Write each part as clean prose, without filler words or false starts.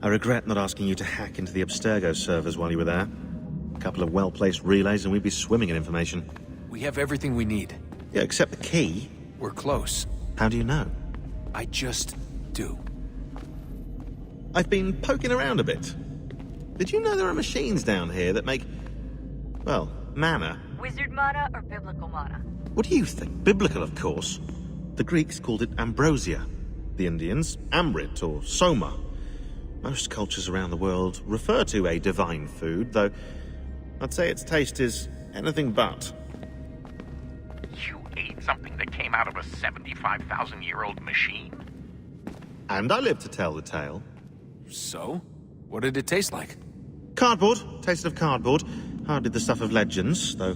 I regret not asking you to hack into the Abstergo servers while you were there. A couple of well-placed relays and we'd be swimming in information. We have everything we need. Yeah, except the key. We're close. How do you know? I just do. I've been poking around a bit. Did you know there are machines down here that make, well, mana? Wizard mana or biblical mana? What do you think? Biblical, of course. The Greeks called it ambrosia. The Indians, amrit or soma. Most cultures around the world refer to a divine food, though I'd say its taste is anything but. You ate something that came out of a 75,000-year-old machine? And I live to tell the tale. So? What did it taste like? Cardboard. Tasted of cardboard. Hardly the stuff of legends, though.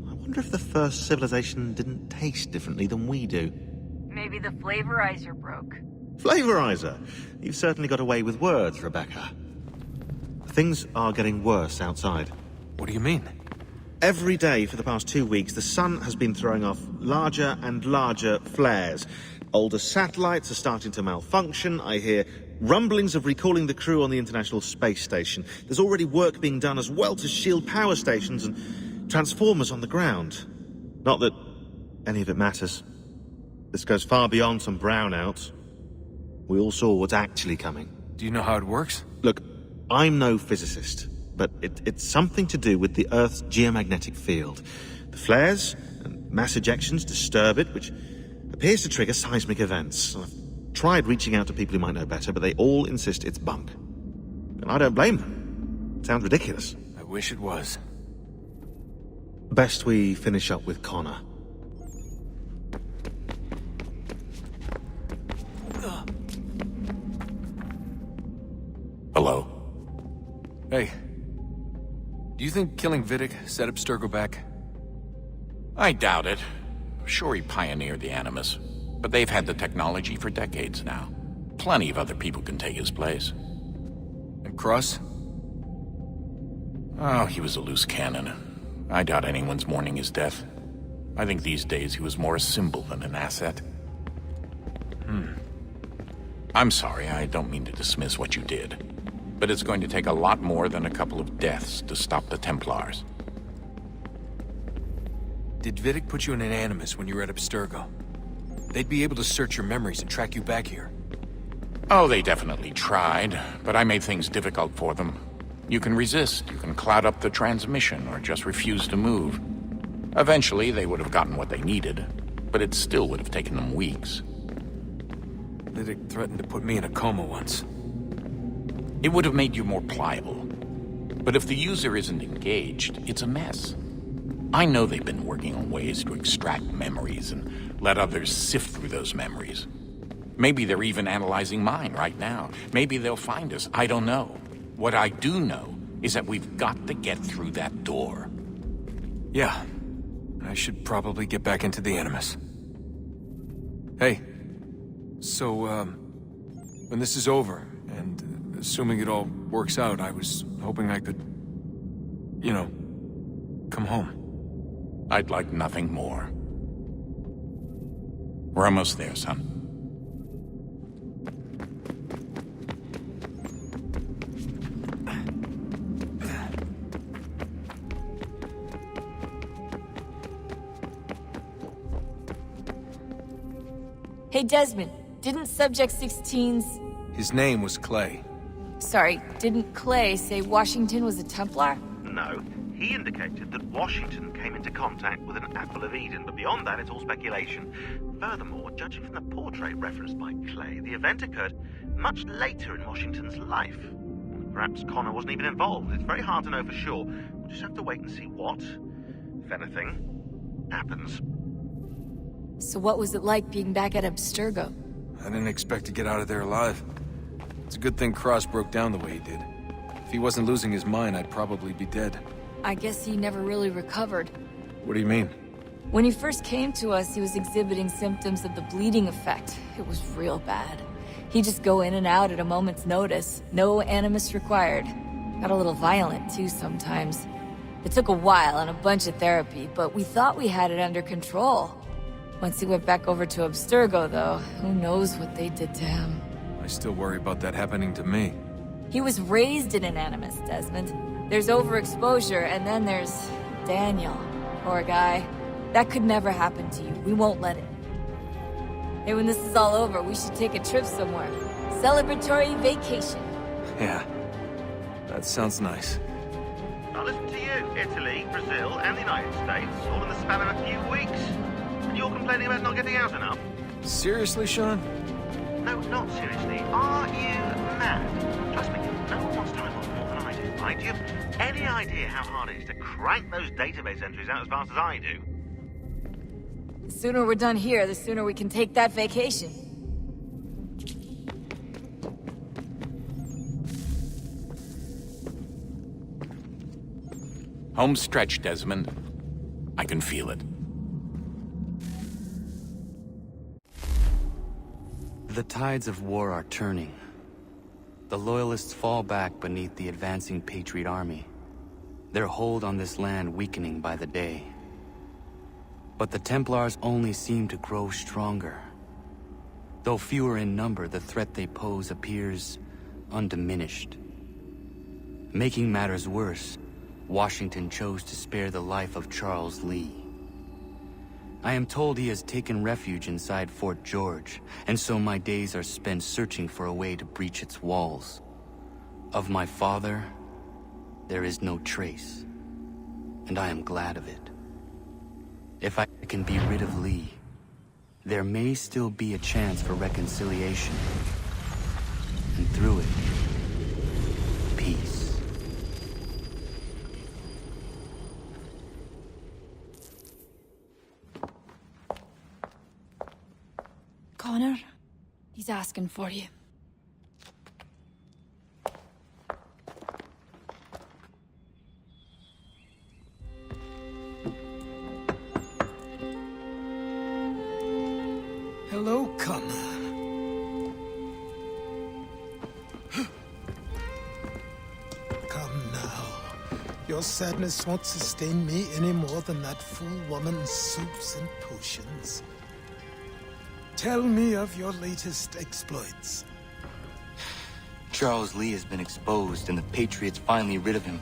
I wonder if the first civilization didn't taste differently than we do. Maybe the flavorizer broke. Flavorizer! You've certainly got away with words, Rebecca. Things are getting worse outside. What do you mean? Every day for the past 2 weeks, the sun has been throwing off larger and larger flares. Older satellites are starting to malfunction. I hear rumblings of recalling the crew on the International Space Station. There's already work being done as well to shield power stations and transformers on the ground. Not that any of it matters. This goes far beyond some brownouts. We all saw what's actually coming. Do you know how it works? Look, I'm no physicist, but it's something to do with the Earth's geomagnetic field. The flares and mass ejections disturb it, which appears to trigger seismic events. I've tried reaching out to people who might know better, but they all insist it's bunk. And I don't blame them. It sounds ridiculous. I wish it was. Best we finish up with Connor. Hello? Hey. Do you think killing Vidic set Abstergo back? I doubt it. Sure, he pioneered the Animus, but they've had the technology for decades now. Plenty of other people can take his place. And Cross? Oh, he was a loose cannon. I doubt anyone's mourning his death. I think these days he was more a symbol than an asset. I'm sorry, I don't mean to dismiss what you did. But it's going to take a lot more than a couple of deaths to stop the Templars. Did Vidic put you in an Animus when you were at Abstergo? They'd be able to search your memories and track you back here. Oh, they definitely tried, but I made things difficult for them. You can resist, you can cloud up the transmission, or just refuse to move. Eventually, they would have gotten what they needed, but it still would have taken them weeks. Vidic threatened to put me in a coma once. It would have made you more pliable. But if the user isn't engaged, it's a mess. I know they've been working on ways to extract memories and let others sift through those memories. Maybe they're even analyzing mine right now. Maybe they'll find us. I don't know. What I do know is that we've got to get through that door. Yeah. I should probably get back into the Animus. Hey. So, when this is over, and assuming it all works out, I was hoping I could, you know, come home. I'd like nothing more. We're almost there, son. Hey, Desmond, didn't Subject 16's... His name was Clay. Sorry, didn't Clay say Washington was a Templar? No. He indicated that Washington came into contact with an Apple of Eden, but beyond that, it's all speculation. Furthermore, judging from the portrait referenced by Clay, the event occurred much later in Washington's life. Perhaps Connor wasn't even involved. It's very hard to know for sure. We'll just have to wait and see what, if anything, happens. So what was it like being back at Abstergo? I didn't expect to get out of there alive. It's a good thing Cross broke down the way he did. If he wasn't losing his mind, I'd probably be dead. I guess he never really recovered. What do you mean? When he first came to us, he was exhibiting symptoms of the bleeding effect. It was real bad. He'd just go in and out at a moment's notice. No animus required. Got a little violent, too, sometimes. It took a while and a bunch of therapy, but we thought we had it under control. Once he went back over to Abstergo, though, who knows what they did to him. I still worry about that happening to me. He was raised in an Animus, Desmond. There's overexposure, and then there's Daniel. Poor guy. That could never happen to you. We won't let it. Hey, when this is all over, we should take a trip somewhere. Celebratory vacation. Yeah. That sounds nice. Now listen to you. Italy, Brazil, and the United States, all in the span of a few weeks. And you're complaining about not getting out enough? Seriously, Sean? No, not seriously. Are you mad? Trust me, no one wants time off more than I do. Right? Do you have any idea how hard it is to crank those database entries out as fast as I do? The sooner we're done here, the sooner we can take that vacation. Home stretch, Desmond. I can feel it. The tides of war are turning. The Loyalists fall back beneath the advancing Patriot army, their hold on this land weakening by the day. But the Templars only seem to grow stronger. Though fewer in number, the threat they pose appears undiminished. Making matters worse, Washington chose to spare the life of Charles Lee. I am told he has taken refuge inside Fort George, and so my days are spent searching for a way to breach its walls. Of my father, there is no trace, and I am glad of it. If I can be rid of Lee, there may still be a chance for reconciliation, and through it, peace. Connor, he's asking for you. Hello, Connor. Come now. Your sadness won't sustain me any more than that fool woman's soups and potions. Tell me of your latest exploits. Charles Lee has been exposed, and the Patriots finally rid of him.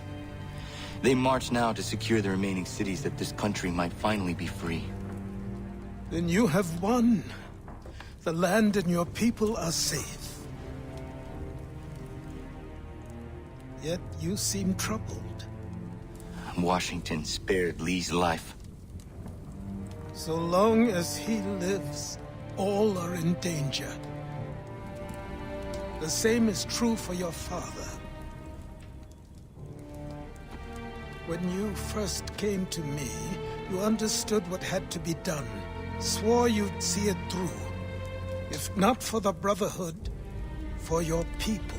They march now to secure the remaining cities that this country might finally be free. Then you have won. The land and your people are safe. Yet you seem troubled. Washington spared Lee's life. So long as he lives, all are in danger. The same is true for your father. When you first came to me, you understood what had to be done, swore you'd see it through. If not for the Brotherhood, for your people,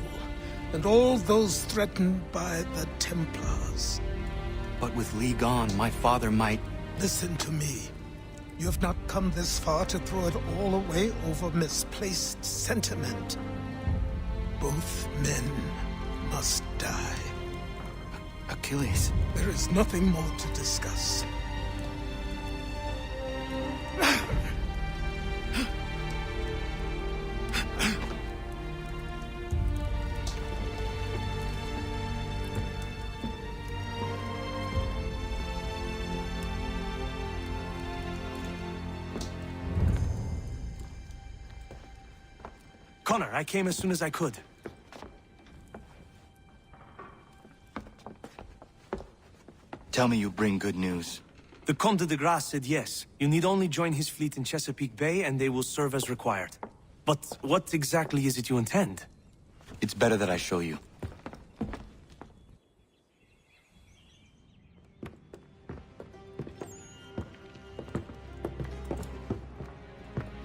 and all those threatened by the Templars. But with Lee gone, my father might... Listen to me. You have not come this far to throw it all away over misplaced sentiment. Both men must die. Achilles. There is nothing more to discuss. Connor, I came as soon as I could. Tell me you bring good news. The Comte de Grasse said yes. You need only join his fleet in Chesapeake Bay and they will serve as required. But what exactly is it you intend? It's better that I show you.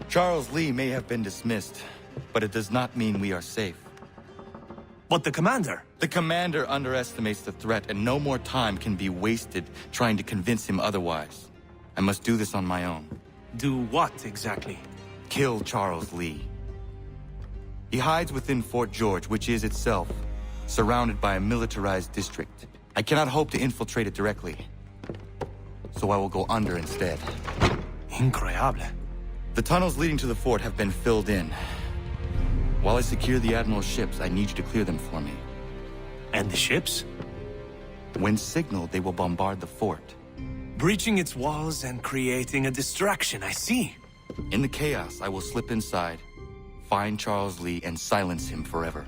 Charles Lee may have been dismissed, but it does not mean we are safe. But the commander? The commander underestimates the threat, and no more time can be wasted trying to convince him otherwise. I must do this on my own. Do what exactly? Kill Charles Lee. He hides within Fort George, which is itself surrounded by a militarized district. I cannot hope to infiltrate it directly, so I will go under instead. Incroyable. The tunnels leading to the fort have been filled in. While I secure the Admiral's ships, I need you to clear them for me. And the ships? When signaled, they will bombard the fort. Breaching its walls and creating a distraction, I see. In the chaos, I will slip inside, find Charles Lee, and silence him forever.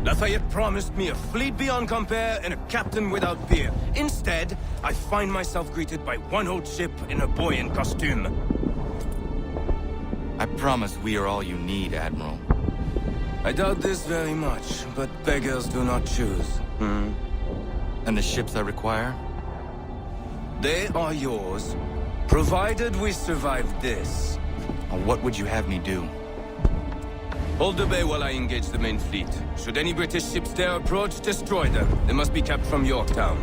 Lafayette promised me a fleet beyond compare and a captain without peer. Instead, I find myself greeted by one old ship and a boy in costume. I promise we are all you need, Admiral. I doubt this very much, but beggars do not choose. And the ships I require? They are yours, provided we survive this. What would you have me do? Hold the bay while I engage the main fleet. Should any British ships dare approach, destroy them. They must be kept from Yorktown.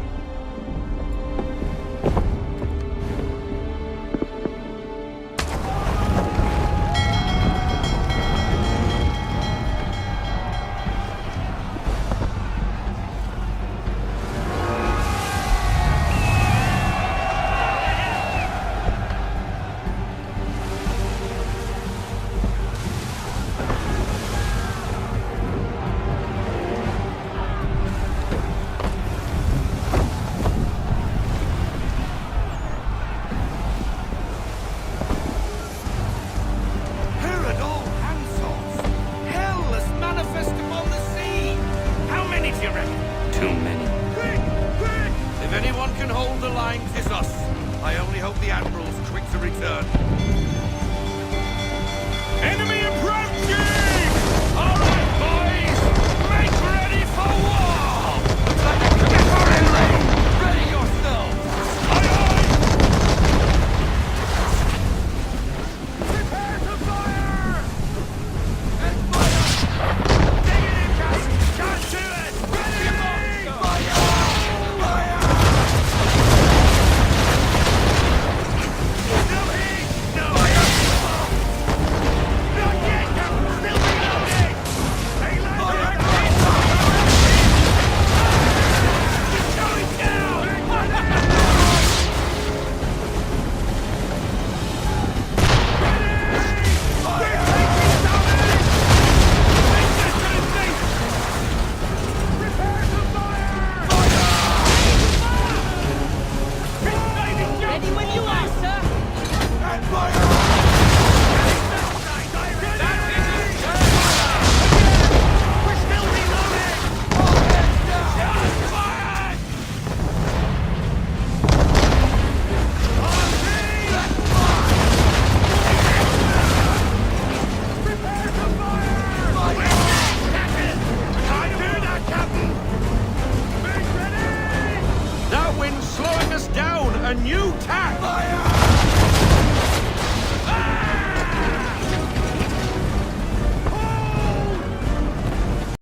If anyone can hold the line, 'tis us. I only hope the Admiral's quick to return. Enemy